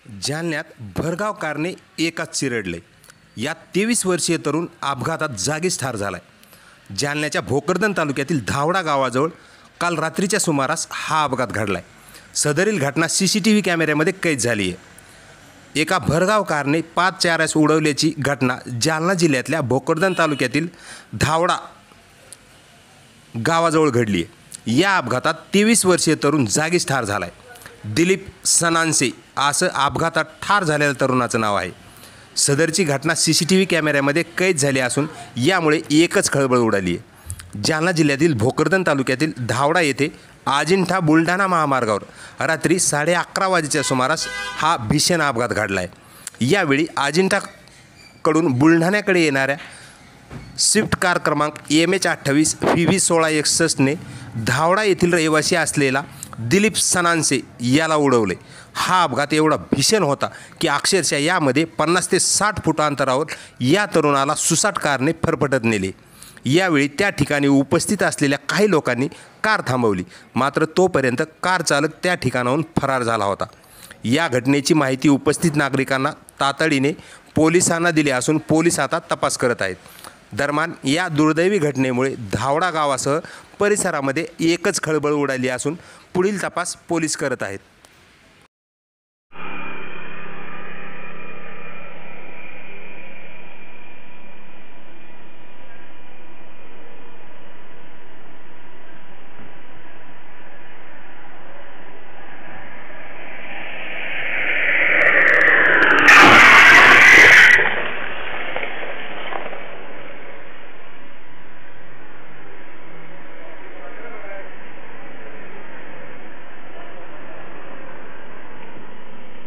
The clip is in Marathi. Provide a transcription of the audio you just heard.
जालन्यात भरधाव कारने एकाच चिरडले। यात 23 वर्षीय तरुण अपघातात जागीच ठार झालाय। जालन्याच्या भोकरदन तालुक्यातील धावडा गावाजवळ काल रात्रीच्या सुमारास हा अपघात घडलाय। सदरील घटना सीसीटीव्ही कॅमेऱ्यामध्ये कैद झाली आहे। एका भरधाव कारने 5 चाऱ्यास उडवल्याची घटना जालना जिल्ह्यातल्या भोकरदन तालुक्यातील धावडा गावाजवळ घडली आहे। या अपघातात 23 वर्षीय तरुण जागीच ठार झालाय। दिलीप सनान्से असं अपघातात ठार झालेल्या तरुणाचं नाव आहे। सदरची घटना सीसीटीव्ही कॅमेऱ्यामध्ये कैद झाली असून यामुळे एकच खळबळ उडाली आहे। जालना जिल्ह्यातील भोकरदन तालुक्यातील धावडा येथे अजिंठा बुलढाणा महामार्गावर रात्री 11:30 वाजेच्या सुमारास हा भीषण अपघात घडला आहे। यावेळी अजिंठाकडून बुलढाण्याकडे येणाऱ्या स्विफ्ट कार क्रमांक MH28 VV1661 ने धावडा येथील रहिवासी असलेला दिलीप सनान्से याला उडवले। हा अपघात एवढा भीषण होता की अक्षरशः यामध्ये 50 ते 60 फूट अंतरावर या तरुणाला सुसाट कारने फरफटत नेले। यावेळी त्या ठिकाणी उपस्थित असलेल्या काही लोकांनी कार थांबवली, मात्र तोपर्यंत कार चालक त्या ठिकाणाहून फरार झाला होता। या घटनेची माहिती उपस्थित नागरिकांना तातडीने पोलिसांना दिली असून पोलीस आता तपास करत आहेत। दरम्यान या दुर्दैवी घटनेमुळे धावडा गावासह परिसरामध्ये एकच खळबळ उडाली असून पुढील तपास पोलीस करत आहेत।